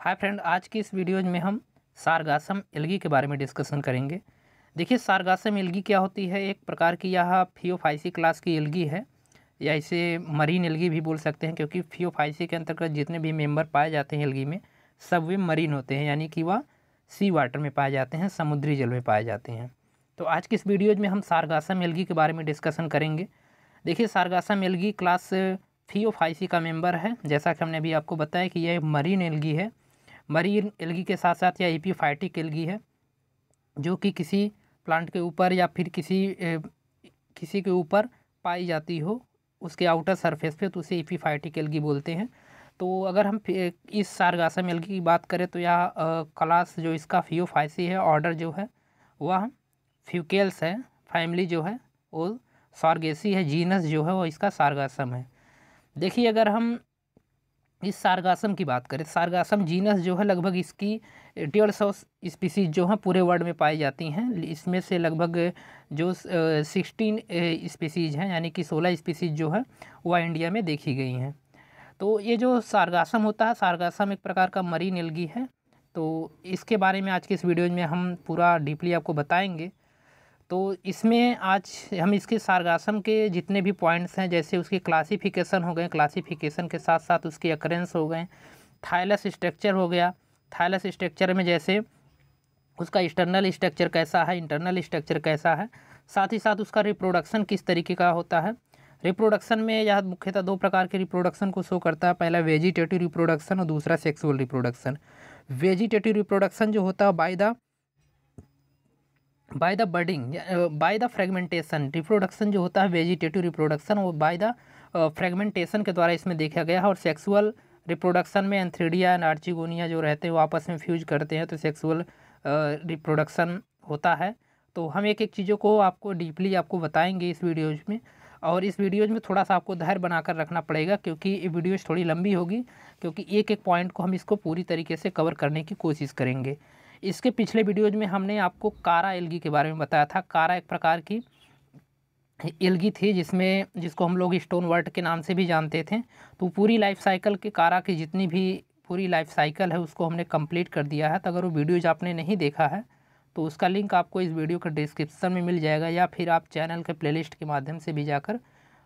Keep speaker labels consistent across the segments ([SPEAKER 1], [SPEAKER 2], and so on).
[SPEAKER 1] Hi friend, आज की इस वीडियो में हम सारगासम एल्गी के बारे में डिस्कशन करेंगे। देखिए, सारगासम एल्गी क्या होती है। एक प्रकार की यह फियोफाइसी क्लास की एल्गी है, या इसे मरीन एल्गी भी बोल सकते हैं, क्योंकि फियोफाइसी के अंतर्गत जितने भी मेंबर पाए जाते हैं एल्गी में, सब वे मरीन होते हैं, यानी कि वह सी वाटर में पाए जाते हैं, समुद्री जल में पाए जाते हैं। तो आज की इस वीडियो में हम सारगासम एल्गी के बारे में डिस्कशन करेंगे। देखिए, सारगासम एल्गी क्लास फियोफाइसी का मेंबर है। जैसा कि हमने अभी आपको बताया कि यह मरीन एल्गी है। मरीन एल्गी के साथ साथ यह एपिफाइटिक एल्गी है, जो कि किसी प्लांट के ऊपर या फिर किसी के ऊपर पाई जाती हो उसके आउटर सरफेस पे, तो उसे एपिफाइटिक एल्गी बोलते हैं। तो अगर हम इस सारगासम एल्गी की बात करें तो यह क्लास जो इसका फियोफाइसी है, ऑर्डर जो है वह फ्यूकेल्स है, फैमिली जो है वो सारगेसी है, जीनस जो है वो इसका सारगासम है। देखिए, अगर हम इस सारगासम की बात करें, सारगासम जीनस जो है लगभग इसकी 150 स्पीसीज जो हैं पूरे वर्ल्ड में पाई जाती हैं। इसमें से लगभग जो 16 स्पीसीज हैं, यानी कि 16 स्पीसीज जो है वह इंडिया में देखी गई हैं। तो ये जो सारगासम होता है, सारगासम एक प्रकार का मरीन एल्गी है। तो इसके बारे में आज के इस वीडियो में हम पूरा डीपली आपको बताएंगे। तो इसमें आज हम इसके सारगासम के जितने भी पॉइंट्स हैं, जैसे उसकी क्लासिफिकेशन हो गए, क्लासिफिकेशन के साथ साथ उसके अकरेंस हो गए, थाइलस स्ट्रक्चर हो गया। थाइलस स्ट्रक्चर में जैसे उसका एक्सटर्नल स्ट्रक्चर कैसा है, इंटरनल स्ट्रक्चर कैसा है, साथ ही साथ उसका रिप्रोडक्शन किस तरीके का होता है। रिप्रोडक्शन में यह मुख्यतः दो प्रकार के रिप्रोडक्शन को शो करता है। पहला वेजिटेटिव रिप्रोडक्शन और दूसरा सेक्सुअल रिप्रोडक्शन। वेजिटेटिव रिप्रोडक्शन जो होता है by the budding, by the fragmentation. Reproduction जो होता है वेजिटेटिव रिप्रोडक्शन, वो बाय द फ्रेगमेंटेशन के द्वारा इसमें देखा गया है। और सेक्सुअल रिप्रोडक्शन में एंथ्रीडिया एंड आर्चिगोनिया जो रहते हैं वो आपस में फ्यूज करते हैं, तो सेक्सुअल रिप्रोडक्शन होता है। तो हम एक एक चीज़ों को आपको डीपली आपको बताएंगे इस वीडियोज़ में। और इस वीडियोज़ में थोड़ा सा आपको धैर्य बनाकर रखना पड़ेगा, क्योंकि ये वीडियोज़ थोड़ी लंबी होगी, क्योंकि एक एक पॉइंट को हम इसको पूरी तरीके से कवर करने की कोशिश करेंगे। इसके पिछले वीडियोज में हमने आपको कारा एल्गी के बारे में बताया था। कारा एक प्रकार की एल्गी थी जिसको हम लोग स्टोन वर्ट के नाम से भी जानते थे। तो पूरी लाइफ साइकिल के कारा की जितनी भी पूरी लाइफ साइकिल है उसको हमने कंप्लीट कर दिया है। तो अगर वो वीडियोज आपने नहीं देखा है तो उसका लिंक आपको इस वीडियो के डिस्क्रिप्शन में मिल जाएगा, या फिर आप चैनल के प्लेलिस्ट के माध्यम से भी जाकर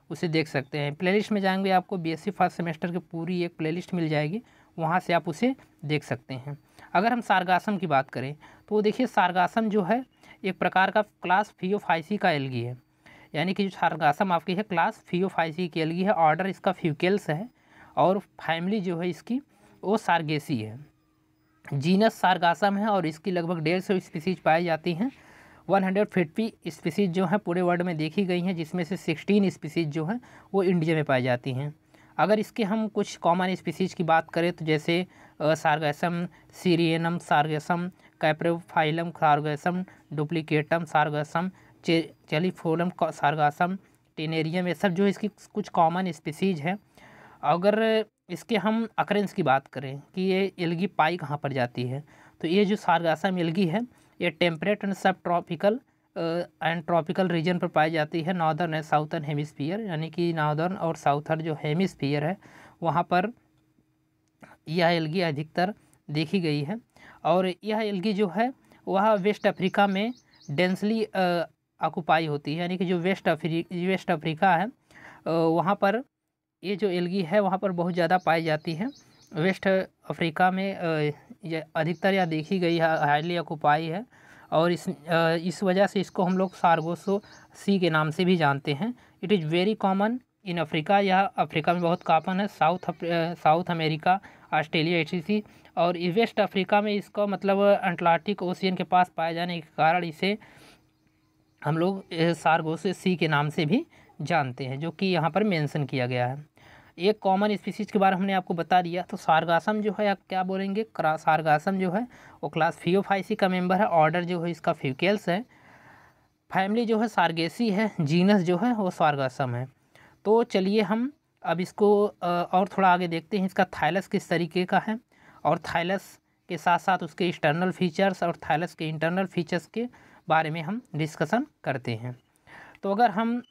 [SPEAKER 1] उसे देख सकते हैं। प्लेलिस्ट में जाएंगे, आपको बीएससी फर्स्ट सेमेस्टर की पूरी एक प्लेलिस्ट मिल जाएगी, वहाँ से आप उसे देख सकते हैं। अगर हम सारगासम की बात करें तो देखिए, सारगासम जो है एक प्रकार का क्लास फियोफाइसी का एल्गी है, यानी कि जो सारगासम आपकी है क्लास फियोफाइसी की एल्गी है। ऑर्डर इसका फ्यूकेल्स है और फैमिली जो है इसकी वो सारगेसी है। जीनस सारगासम है और इसकी लगभग 150 स्पीसीज पाई जाती हैं। 150 स्पीसीज जो हैं पूरे वर्ल्ड में देखी गई हैं, जिसमें से 16 स्पीसीज जो हैं वो इंडिया में पाई जाती हैं। अगर इसके हम कुछ कॉमन स्पीसीज की बात करें तो जैसे सारगासम सीरियनम सारगासम, कैप्रोफाइलम सारगासम, डुप्लीकेटम सारगासम, चेलिफोलम सारगासम, टेनेरियम, ये सब जो इसकी कुछ कॉमन स्पीसीज हैं। अगर इसके हम अकरेंस की बात करें कि ये एल्गी पाई कहाँ पर जाती है, तो ये जो सारगासम एल्गी है ये टेम्परेट एंड सब ट्रॉपिकल एंड ट्रॉपिकल रीजन पर पाई जाती है, नॉर्दर्न एंड साउथर्न हेमिस्फीयर, यानी कि नॉर्दर्न और साउथर्न जो हेमिस्फीयर है वहाँ पर यह एल्गी अधिकतर देखी गई है। और यह एल्गी जो है वह वेस्ट अफ्रीका में डेंसली ऑक्युपाई होती है, यानी कि जो वेस्ट अफ्रीका है वहाँ पर ये जो एल्गी है वहाँ पर बहुत ज़्यादा पाई जाती है। वेस्ट अफ्रीका में ये अधिकतर यह देखी गई है, हाईली ऑक्युपाई है। और इस वजह से इसको हम लोग सारगोसो सी के नाम से भी जानते हैं। It is very common in Africa, यह अफ्रीका में बहुत कॉमन है। South America, Australia etc। और वेस्ट अफ्रीका में इसका मतलब अटलांटिक ओशियन के पास पाए जाने के कारण इसे हम लोग सारगोसो सी के नाम से भी जानते हैं, जो कि यहाँ पर मेंशन किया गया है। एक कॉमन स्पीसीज के बारे में हमने आपको बता दिया। तो सारगासम जो है आप क्या बोलेंगे, सारगासम जो है वो क्लास फियोफाइसी का मेंबर है। ऑर्डर जो है इसका फ्यूकेल्स है, फैमिली जो है सारगेसी है, जीनस जो है वो सारगासम है। तो चलिए हम अब इसको और थोड़ा आगे देखते हैं, इसका थाइलस किस तरीके का है, और थाइलस के साथ साथ उसके एक्सटर्नल फीचर्स और थाइलस के इंटरनल फीचर्स के बारे में हम डिस्कशन करते हैं। तो अगर हम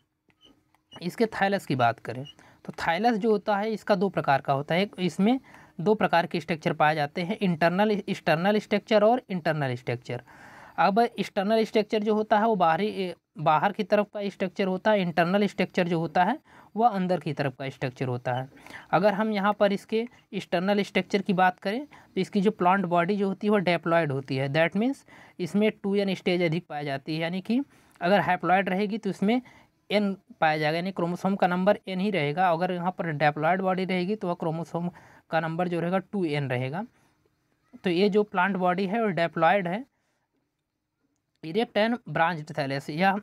[SPEAKER 1] इसके थाइलस की बात करें तो थाइलस जो होता है इसका दो प्रकार का होता है। एक इसमें दो प्रकार के स्ट्रक्चर पाए जाते हैं, इंटरनल एक्सटर्नल स्ट्रक्चर और इंटरनल स्ट्रक्चर। अब एक्सटर्नल स्ट्रक्चर जो होता है वो बाहर की तरफ का स्ट्रक्चर होता है, इंटरनल स्ट्रक्चर जो होता है वह अंदर की तरफ का स्ट्रक्चर होता है। अगर हम यहाँ पर इसके एक्सटर्नल स्ट्रक्चर की बात करें तो इसकी जो प्लांट बॉडी जो होती है वह डेप्लॉयड होती है। दैट मीन्स इसमें 2n स्टेज अधिक पाई जाती है, यानी कि अगर हैप्लॉयड रहेगी तो इसमें n पाया जाएगा, यानी क्रोमोसोम का नंबर n ही रहेगा। अगर यहाँ पर डेप्लॉयड बॉडी रहेगी तो वह क्रोमोसोम का नंबर जो रहेगा 2n रहेगा। तो ये जो प्लांट बॉडी है वो डेप्लॉयड है। इरेक्ट एंड ब्रांच्ड थैलेस, यह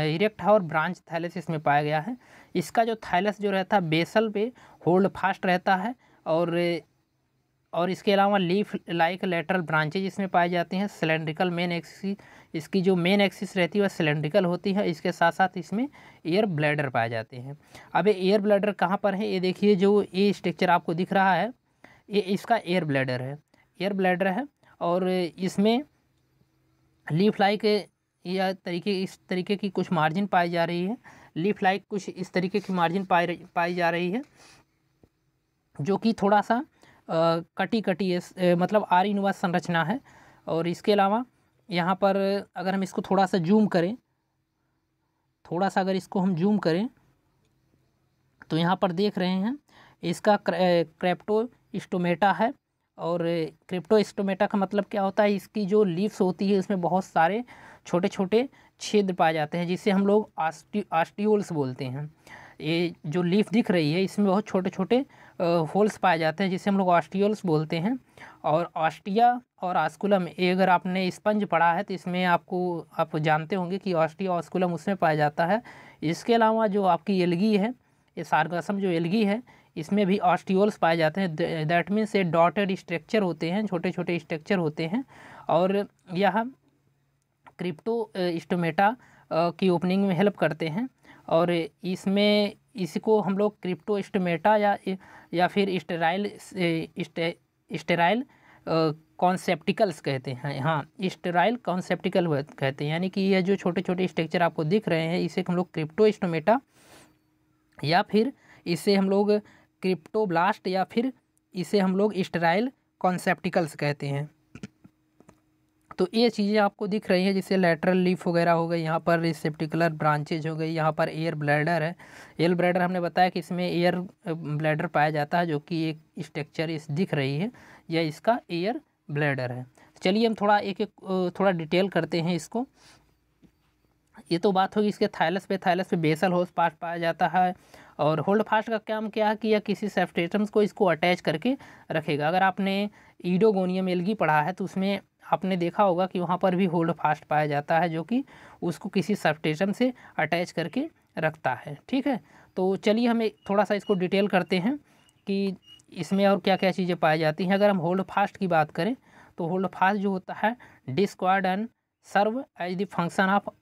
[SPEAKER 1] इरेक्ट है और ब्रांच थैलेस इसमें पाया गया है। इसका जो थैलेस जो रहता है बेसल पे होल्ड फास्ट रहता है, और इसके अलावा लीफ लाइक लेटरल ब्रांचेज इसमें पाई जाती हैं। सिलेंड्रिकल मेन एक्सिस, इसकी जो मेन एक्सिस रहती है वह सिलेंड्रिकल होती है। इसके साथ साथ इसमें एयर ब्लैडर पाए जाते हैं। अब ये एयर ब्लैडर कहाँ पर है, ये देखिए जो ये स्ट्रक्चर आपको दिख रहा है ये इसका एयर ब्लैडर है, एयर ब्लैडर है। और इसमें लीफ लाइक या इस तरीके की कुछ मार्जिन पाई जा रही है, लीफ लाइक कुछ इस तरीके की मार्जिन पाई जा रही है, जो कि थोड़ा सा कटी मतलब आर इनवर्स संरचना है। और इसके अलावा यहाँ पर अगर हम इसको थोड़ा सा जूम करें, अगर इसको हम जूम करें तो यहाँ पर देख रहे हैं इसका क्रेप्टोस्टोमेटा है। और क्रिप्टोस्टोमेटा का मतलब क्या होता है, इसकी जो लीव्स होती है उसमें बहुत सारे छोटे छोटे छेद पाए जाते हैं, जिसे हम लोग ऑस्टियोल्स बोलते हैं। ये जो लीफ दिख रही है इसमें बहुत छोटे छोटे होल्स पाए जाते हैं, जिसे हम लोग ऑस्टियोल्स बोलते हैं। और ऑस्टिया और ऑस्कुलम, ये अगर आपने स्पंज पढ़ा है तो इसमें आप जानते होंगे कि ऑस्टिया ऑस्कुलम उसमें पाया जाता है। इसके अलावा जो आपकी एल्गी है, ये सार्गासम जो एल्गी है इसमें भी ऑस्टियोल्स पाए जाते हैं। दैट मीन्स ये डॉटेड स्ट्रक्चर होते हैं, छोटे छोटे स्ट्रक्चर होते हैं। और यह क्रिप्टोस्टोमेटा की ओपनिंग में हेल्प करते हैं। और इसको हम लोग क्रिप्टोस्टोमेटा या फिर स्टेराइल कॉन्सेप्टिकल्स कहते हैं। हाँ, स्टेराइल कॉन्सेप्टिकल कहते हैं, यानी कि यह जो छोटे छोटे स्ट्रक्चर आपको दिख रहे हैं इसे हम लोग क्रिप्टोस्टोमेटा या फिर इसे हम लोग क्रिप्टोब्लास्ट या फिर इसे हम लोग स्टेराइल कॉन्सेप्टिकल्स कहते हैं। तो ये चीज़ें आपको दिख रही हैं, जैसे लेटरल लीफ वगैरह हो गई, यहाँ पर रिसेप्टिकुलर ब्रांचेज हो गई, यहाँ पर एयर ब्लैडर है। एयर ब्लैडर हमने बताया कि इसमें एयर ब्लैडर पाया जाता है, जो कि एक स्ट्रक्चर इस दिख रही है, यह इसका एयर ब्लैडर है। चलिए हम थोड़ा डिटेल करते हैं इसको। ये तो बात होगी इसके थैलस पे बेसल होल्ड फास्ट पाया जाता है। और होल्ड फास्ट का काम क्या है कि यह किसी सब्सट्रेटम्स को इसको अटैच करके रखेगा। अगर आपने ईडोगोनियम एल्गी पढ़ा है तो उसमें आपने देखा होगा कि वहाँ पर भी होल्ड फास्ट पाया जाता है, जो कि उसको किसी सब्सट्रेटम से अटैच करके रखता है। ठीक है, तो चलिए हम थोड़ा सा इसको डिटेल करते हैं कि इसमें और क्या क्या चीज़ें पाई जाती हैं। अगर हम होल्ड फास्ट की बात करें तो होल्ड फास्ट जो होता है डिस्क्वायर्ड and serve as the function of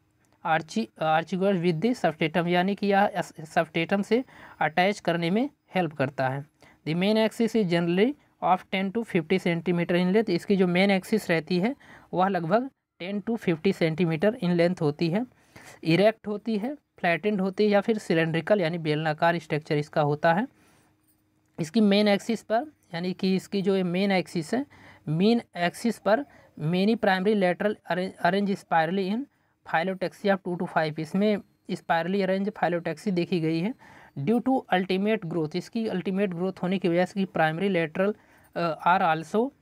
[SPEAKER 1] आर्चिगोड विद द सबस्टेटम, यानी कि यह सबस्टेटम से अटैच करने में हेल्प करता है। The main axis is generally of 10 to 50 centimetre in length. इसकी जो मेन एक्सिस रहती है वह लगभग 10 to 50 सेंटीमीटर इन लेंथ होती है। इरेक्ट होती है, फ्लैटेंड होती है या फिर सिलेंड्रिकल यानी बेलनाकार स्ट्रक्चर इसका होता है। इसकी मेन एक्सिस पर, यानी कि इसकी जो मेन एक्सिस है, मेन एक्सिस पर many primary lateral arrange spirally in phyllotaxy of 2 to 5, इसमें स्पायरली अरेंज फाइलोटैक्सी देखी गई है। ड्यू टू अल्टीमेट ग्रोथ, इसकी अल्टीमेट ग्रोथ होने की वजह से primary lateral are also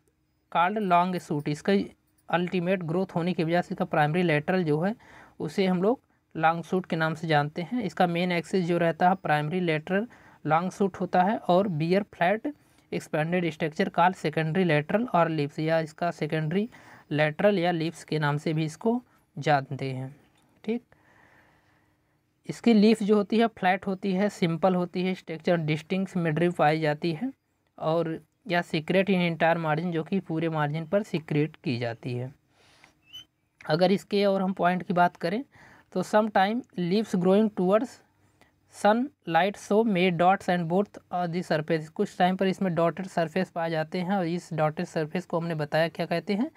[SPEAKER 1] called long shoot, इसका अल्टीमेट ग्रोथ होने की वजह से इसका प्राइमरी लेटरल जो है उसे हम लोग लॉन्ग सूट के नाम से जानते हैं। इसका मेन एक्सिस जो रहता है प्राइमरी लेटरल लॉन्ग सूट होता है और bear flat expanded structure called secondary lateral और लीव्स, या इसका सेकेंडरी लेटरल या लीव्स के नाम से भी इसको जानते हैं। ठीक, इसकी लीफ जो होती है फ्लैट होती है, सिंपल होती है, स्ट्रक्चर डिस्टिंक्ट मिडरिव पाई जाती है। और या सीक्रेट इन इंटायर मार्जिन, जो कि पूरे मार्जिन पर सीक्रेट की जाती है। अगर इसके और हम पॉइंट की बात करें तो some time leaves growing towards sun light so made dots and both the surface, कुछ टाइम पर इसमें डॉटेड सरफेस पाए जाते हैं और इस डॉटेड सरफेस को हमने बताया क्या कहते हैं,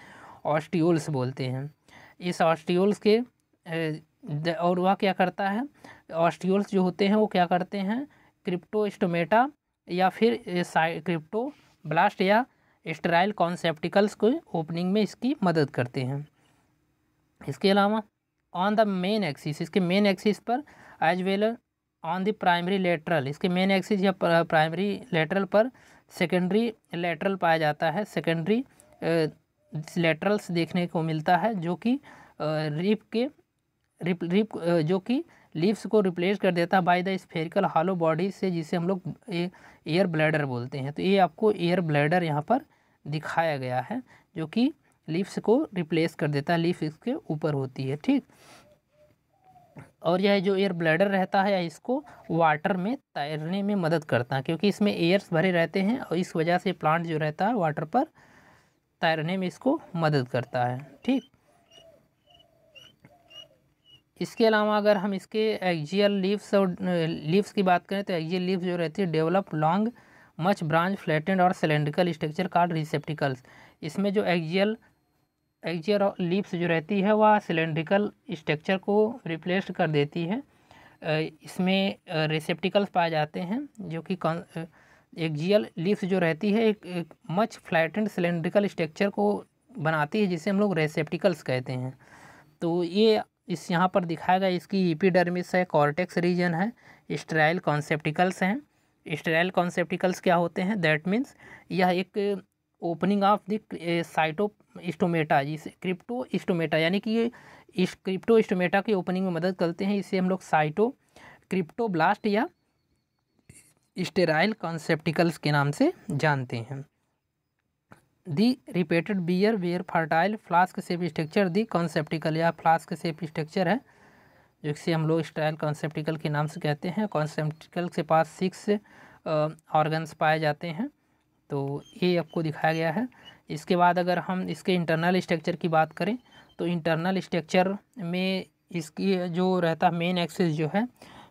[SPEAKER 1] ऑस्टियोल्स बोलते हैं। इस ऑस्टियोल्स के और वह क्या करता है, ऑस्टियोल्स जो होते हैं वो क्या करते हैं, क्रिप्टोस्टोमेटा या फिर क्रिप्टो ब्लास्ट या स्टेराइल कॉन्सेप्टिकल्स को ओपनिंग में इसकी मदद करते हैं। इसके अलावा ऑन द मेन एक्सिस, इसके मेन एक्सिस पर as well on the primary lateral, इसके मेन एक्सिस या प्राइमरी लेटरल पर सेकेंडरी लेटरल पाया जाता है। सेकेंडरी लेटरल्स देखने को मिलता है जो कि रिप के रिप जो कि लीव्स को रिप्लेस कर देता है by the spherical hollow body से, जिसे हम लोग एयर ब्लैडर बोलते हैं। तो ये आपको एयर ब्लैडर यहाँ पर दिखाया गया है जो कि लीव्स को रिप्लेस कर देता है, लीव्स इसके ऊपर होती है, ठीक। और यह जो एयर ब्लैडर रहता है इसको वाटर में तैरने में मदद करता है, क्योंकि इसमें एयर्स भरे रहते हैं और इस वजह से प्लांट जो रहता है वाटर पर तैरने में इसको मदद करता है, ठीक। इसके अलावा अगर हम इसके एक्सियल लीव्स और लीव्स की बात करें तो एक्सियल लीव्स जो रहती है develop long much branch flattened और सिलेंड्रिकल स्ट्रक्चर कॉल्ड रिसेप्टिकल्स। इसमें जो एक्सियल लीव्स जो रहती है वह सिलेंड्रिकल स्ट्रक्चर को रिप्लेस कर देती है। इसमें रिसेप्टिकल्स पाए जाते हैं जो कि एक्सियल लीव्स जो रहती है एक मच फ्लैटेंड सिलेंड्रिकल स्ट्रक्चर को बनाती है, जिसे हम लोग रेसेप्टिकल्स कहते हैं। तो ये इस यहाँ पर दिखाया गया इसकी एपिडर्मिस है, कॉर्टेक्स रीजन है, स्टेराइल कॉन्सेप्टिकल्स हैं। स्टेराइल कॉन्सेप्टिकल्स क्या होते हैं? दैट मीन्स यह एक ओपनिंग ऑफ द साइटोस्टोमेटा, जिसे क्रिप्टोस्टोमेटा, यानी कि ये इस क्रिप्टोस्टोमेटा की ओपनिंग में मदद करते हैं। इसे हम लोग क्रिप्टोब्लास्ट या स्टेराइल कॉन्सेप्टिकल्स के नाम से जानते हैं। The repeated bear where fertile flask shape structure the conceptacle, या फ्लास्क शेप स्ट्रक्चर है जिसे हम लोग स्टेराइल कॉन्सेप्टिकल के नाम से कहते हैं। कॉन्सेप्टिकल के पास 6 ऑर्गन्स पाए जाते हैं, तो ये आपको दिखाया गया है। इसके बाद अगर हम इसके इंटरनल स्ट्रक्चर की बात करें तो इंटरनल स्ट्रक्चर में इसकी जो रहता है मेन एक्सिस जो है,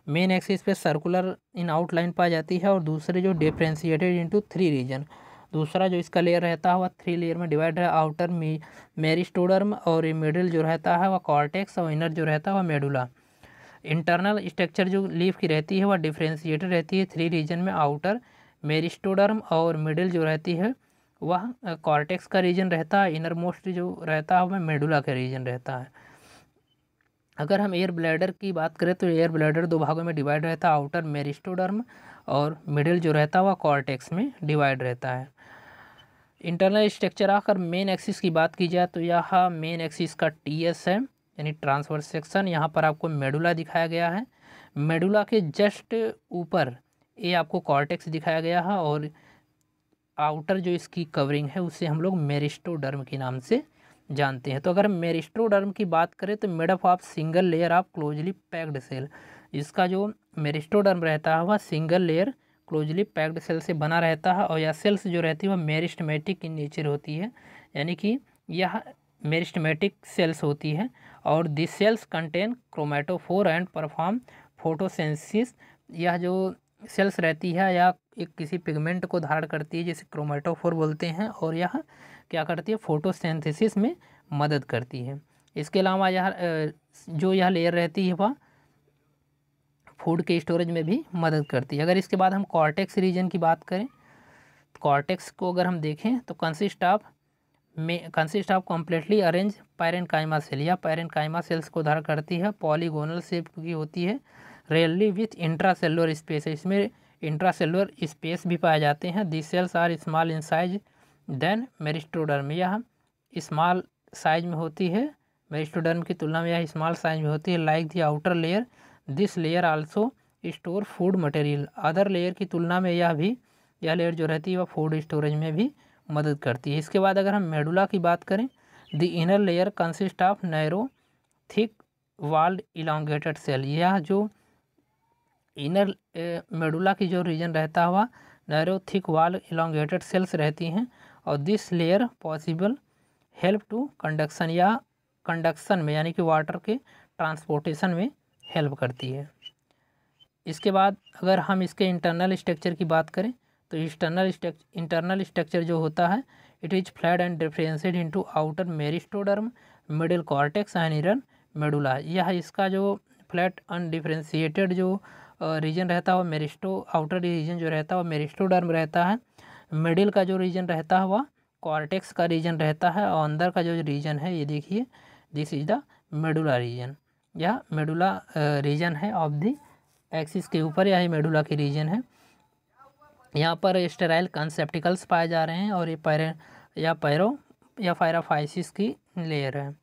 [SPEAKER 1] मेन एक्सिस पे सर्कुलर इन आउटलाइन पाई जाती है और दूसरे जो डिफ्रेंशिएटेड इनटू 3 रीजन, दूसरा जो इसका लेयर रहता है वह 3 लेयर में डिवाइड है। आउटर मेरिस्टोडर्म और मिडिल जो रहता है वह कॉर्टेक्स और इनर जो रहता है वह मेडुला। इंटरनल स्ट्रक्चर जो लीफ की रहती है वह डिफ्रेंशिएटेड रहती है 3 रीजन में। आउटर मेरिस्टोडर्म और मिडिल जो रहती है वह कॉर्टेक्स का रीजन रहता है, इनर मोस्ट जो रहता है वह मेडुला का रीजन रहता है। अगर हम एयर ब्लैडर की बात करें तो एयर ब्लैडर 2 भागों में डिवाइड रहता है, आउटर मेरिस्टोडर्म और मिडिल जो रहता है वह कॉर्टेक्स में डिवाइड रहता है। इंटरनल स्ट्रक्चर आकर मेन एक्सिस की बात की जाए तो यह मेन एक्सिस का TS है, यानी ट्रांसवर्स सेक्शन। यहाँ पर आपको मेडुला दिखाया गया है, मेडुला के जस्ट ऊपर ये आपको कॉर्टेक्स दिखाया गया है और आउटर जो इसकी कवरिंग है उसे हम लोग मेरिस्टोडर्म के नाम से जानते हैं। तो अगर मेरिस्टोडर्म की बात करें तो made up of single layer of closely packed cell, इसका जो मेरिस्टोडर्म रहता है वह single layer closely packed cell से बना रहता है और यह सेल्स जो रहती है वह मेरिस्टमेटिक इन नेचर होती है, यानी कि यह मेरिस्टमेटिक सेल्स होती है। और this sales contain chromatophore and perform photosynthesis, यह जो सेल्स रहती है या एक किसी पिगमेंट को धारण करती है जिसे क्रोमेटोफोर बोलते हैं, और यह क्या करती है? फोटोसिंथेसिस में मदद करती है। इसके अलावा यह लेयर रहती है वह फूड के स्टोरेज में भी मदद करती है। अगर इसके बाद हम कॉर्टेक्स रीजन की बात करें, कॉर्टेक्स को अगर हम देखें तो consist of completely arrange parenchyma cell, या पैरेन्काइमा सेल्स को धारण करती है, पॉलीगोनल शेप की होती है, रेयरली विथ इंट्रासेलुलर स्पेस, इसमें इंट्रासेलुलर स्पेस भी पाए जाते हैं। This cells are small in size than meristoderm, यह स्मॉल साइज में होती है, मेरिस्टोडर्म की तुलना में यह स्मॉल साइज में होती है। Like the outer layer this layer also store food material, other layer की तुलना में यह लेयर जो रहती है वह फूड स्टोरेज में भी मदद करती है। इसके बाद अगर हम मेडुला की बात करें, the inner layer consist of narrow thick walled elongated cell, यह जो इनर मेडुला की जो रीजन रहता है वह narrow thick wall elongated cells रहती हैं और this layer possible help to conduction, या कंडक्शन में यानी कि वाटर के ट्रांसपोर्टेशन में हेल्प करती है। इसके बाद अगर हम इसके इंटरनल स्ट्रक्चर की बात करें तो इंटरनल स्ट्रक्चर जो होता है it is flat and differentiated into outer meristoderm, middle cortex and inner medulla. यह इसका जो फ्लैट अनडिफरेंशिएटेड जो रीजन रहता है वह आउटर रीजन जो रहता है वह मेरिस्टोडर्म रहता है, मिडिल का जो रीजन रहता है वह कॉर्टेक्स का रीजन रहता है, और अंदर का जो रीजन है ये देखिए, this is the medulla reason. यह मेडुला रीजन है ऑफ द एक्सिस के ऊपर, यह मेडुला की रीजन है। यहाँ पर स्टेराइल कंसेप्टिकल्स पाए जा रहे हैं, और ये पैरो या पायराफाइसिस की लेयर है।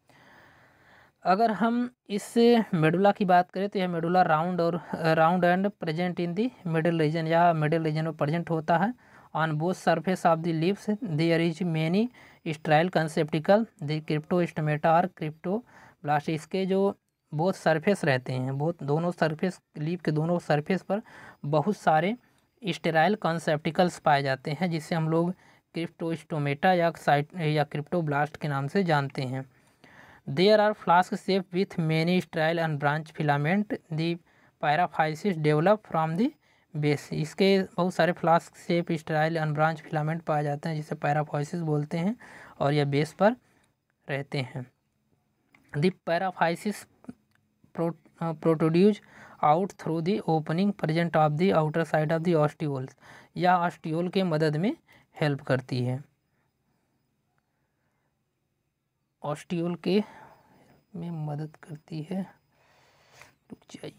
[SPEAKER 1] अगर हम इस मेडुला की बात करें तो यह medulla round and present in the middle region, या मिडिल रीजन में प्रेजेंट होता है। On both surface of the lips there is many sterile conceptacle the cryptostomata और क्रिप्टोब्लास्ट। इसके जो बोथ सरफेस रहते हैं, दोनों सरफेस, लिप के दोनों सरफेस पर बहुत सारे स्टेराइल कंसेप्टिकल्स पाए जाते हैं, जिसे हम लोग क्रिप्टोस्टोमेटा या क्रिप्टोब्लास्ट के नाम से जानते हैं। There are flask shaped with many sterile and branch filament. The paraphysis develop from the base. इसके बहुत सारे flask shape sterile and branch filament पाए जाते हैं, जिसे पैराफाइसिस बोलते हैं, और यह बेस पर रहते हैं। The paraphysis protrudes out through the opening present of the outer side of the ostioles. यह ऑस्टियोल के मदद में हेल्प करती है, ऑस्टियोल के में मदद करती है। रुक जाइए।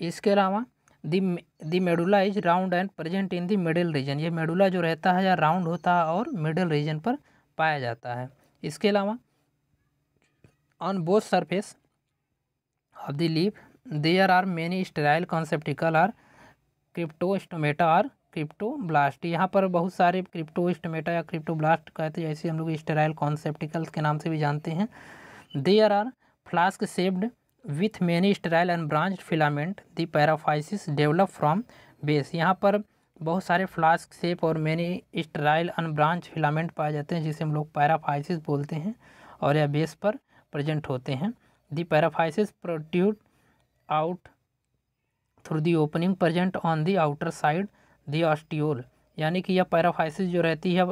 [SPEAKER 1] इसके अलावा the medulla is round and present in the middle region. ये मेडुला जो रहता है या राउंड होता है और मिडिल रीजन पर पाया जाता है। इसके अलावा on both surface of the leaf there are many sterile conceptacle or cryptostomata और क्रिप्टोब्लास्ट। यहाँ पर बहुत सारे क्रिप्टोस्टोमेटा या क्रिप्टोब्लास्ट कहते हैं, जैसे हम लोग स्टेराइल कॉन्सेप्टिकल्स के नाम से भी जानते हैं। There are flask shaped with many sterile and branched filament the paraphysis develop from base। यहाँ पर बहुत सारे फ्लास्क शेप और many sterile and branch filament पाए जाते हैं, जिसे हम लोग पैराफाइसिस बोलते हैं, और यह बेस पर प्रेजेंट होते हैं। The paraphysis protrude out through the opening present on the outer side the ostiole. यानी कि यह पैराफाइसिस जो रहती है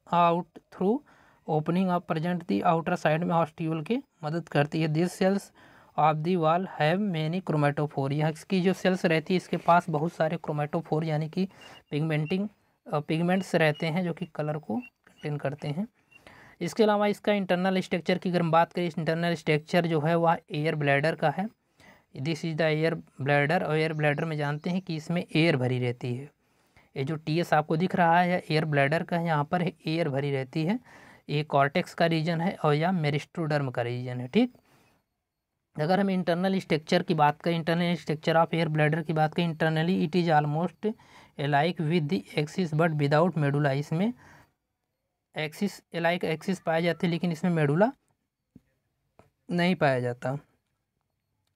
[SPEAKER 1] out through opening of present the outer side में ऑस्टियोल के मदद करती है। This cells of the wall have many chromatophore. यहाँ इसकी जो सेल्स रहती है इसके पास बहुत सारे क्रोमेटोफोर यानी कि पिगमेंट्स रहते हैं, जो कि कलर को कंटेन करते हैं। इसके अलावा इसका इंटरनल स्ट्रक्चर की अगर हम बात करें, इंटरनल स्ट्रक्चर जो है वह एयर ब्लैडर का है। This is the air bladder, और एयर ब्लैडर में जानते हैं कि इसमें एयर भरी रहती है। ये जो टीएस आपको दिख रहा है एयर ब्लैडर का है, यहाँ पर एयर भरी रहती है। ये कॉर्टेक्स का रीजन है और यह मेरिस्टोडर्म का रीजन है। ठीक, अगर हम इंटरनल स्ट्रक्चर की बात करें, internal structure of air bladder की बात करें, internally it is almost iliac with the axis but without medulla. इसमें एक्सिस एलाइक एक्सिस पाए जाते हैं, लेकिन इसमें मेडुला नहीं पाया जाता।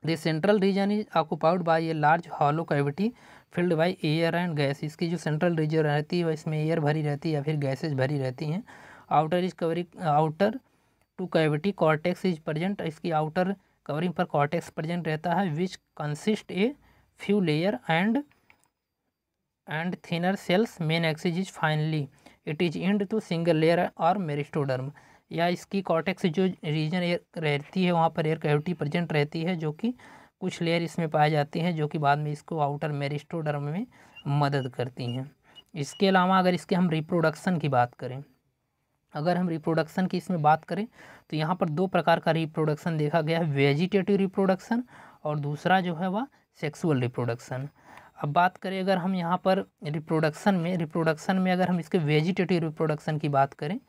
[SPEAKER 1] The central region is occupied by a large hollow cavity filled by air and gas. इसकी जो सेंट्रल रीजन रहती है इसमें एयर भरी रहती है या फिर गैसेज भरी रहती हैं। Outer to cavity cortex is present, इसकी आउटर कवरिंग पर कॉर्टेक्स प्रेजेंट रहता है, which consist a few layer and thinner cells, main axis is finally it is end to single layer और मेरिस्टोडर्म। या इसकी कॉर्टेक्स जो रीजन रहती है वहाँ पर एयर कैविटी प्रेजेंट रहती है, जो कि कुछ लेयर इसमें पाए जाती हैं जो कि बाद में इसको आउटर मेरिस्टोडर्म में मदद करती हैं। इसके अलावा अगर इसके हम रिप्रोडक्शन की बात करें, अगर हम रिप्रोडक्शन की इसमें बात करें तो यहाँ पर दो प्रकार का रिप्रोडक्शन देखा गया है, वेजिटेटिव रिप्रोडक्शन और दूसरा जो है वह सेक्सुअल रिप्रोडक्शन। अब बात करें अगर हम यहाँ पर रिप्रोडक्शन में अगर हम इसके वेजिटेटिव रिप्रोडक्शन की बात करें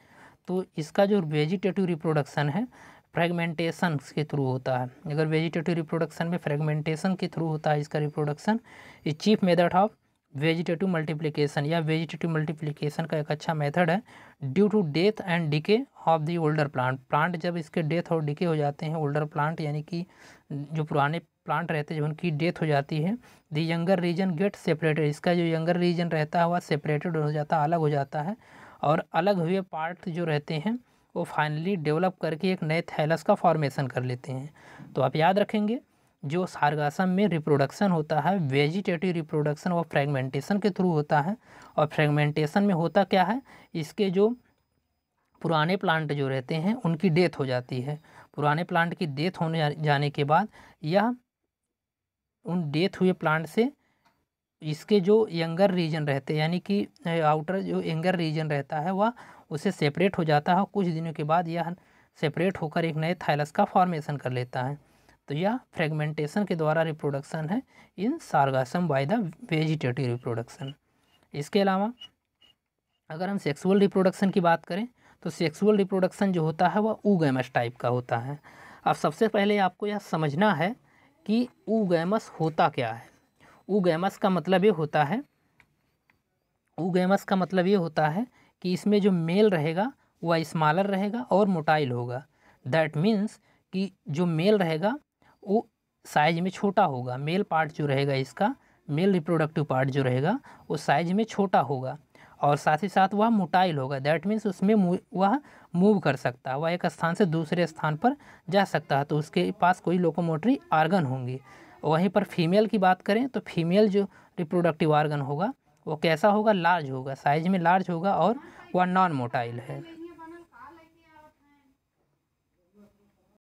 [SPEAKER 1] तो इसका जो वेजिटेटिव रिप्रोडक्शन है फ्रेगमेंटेशन के थ्रू होता है। अगर वेजिटेटिव रिप्रोडक्शन में फ्रेगमेंटेशन के थ्रू होता है इसका reproduction, is chief method of vegetative multiplication या वेजिटेटिव मल्टीप्लिकेशन का एक अच्छा मेथड है। Due to death and decay of the older plant जब इसके डेथ और डिके हो जाते हैं, ओल्डर प्लांट यानी कि जो पुराने प्लांट रहते हैं जब उनकी डेथ हो जाती है, the younger region get separated, इसका जो यंगर रीजन रहता है वह सेपरेटेड हो जाता है, अलग हो जाता है, और अलग हुए पार्ट जो रहते हैं वो फाइनली डेवलप करके एक नए थैलस का फॉर्मेशन कर लेते हैं। तो आप याद रखेंगे जो सारगासम में रिप्रोडक्शन होता है वेजिटेटिव रिप्रोडक्शन वो फ्रेगमेंटेशन के थ्रू होता है। और फ्रेगमेंटेशन में होता क्या है, इसके जो पुराने प्लांट जो रहते हैं उनकी डेथ हो जाती है, पुराने प्लांट की डेथ होने जाने के बाद यह उन डेथ हुए प्लांट से इसके जो यंगर रीजन रहते हैं यानी कि आउटर जो यंगर रीजन रहता है वह उससे सेपरेट हो जाता है, कुछ दिनों के बाद यह सेपरेट होकर एक नए थाइलस का फॉर्मेशन कर लेता है। तो यह फ्रेगमेंटेशन के द्वारा रिप्रोडक्शन है इन सारगासम बाय द वेजिटेटिव रिप्रोडक्शन। इसके अलावा अगर हम सेक्सुअल रिप्रोडक्शन की बात करें तो सेक्सुअल रिप्रोडक्शन जो होता है वह ऊगैमस टाइप का होता है। अब सबसे पहले आपको यह समझना है कि ऊगैमस होता क्या है। ऊगैमस का मतलब ये होता है कि इसमें जो मेल रहेगा वह स्मॉलर रहेगा और मोटाइल होगा। दैट मीन्स कि जो मेल रहेगा वो साइज में छोटा होगा, मेल पार्ट जो रहेगा इसका मेल रिप्रोडक्टिव पार्ट जो रहेगा वो साइज में छोटा होगा और साथ ही साथ वह मोटाइल होगा। दैट मीन्स उसमें वह मूव कर सकता है, वह एक स्थान से दूसरे स्थान पर जा सकता है, तो उसके पास कोई लोकोमोटरी आर्गन होंगे। वहीं पर फीमेल की बात करें तो फीमेल जो रिप्रोडक्टिव आर्गन होगा वो कैसा होगा, लार्ज होगा, साइज में लार्ज होगा और वह नॉन मोटाइल है।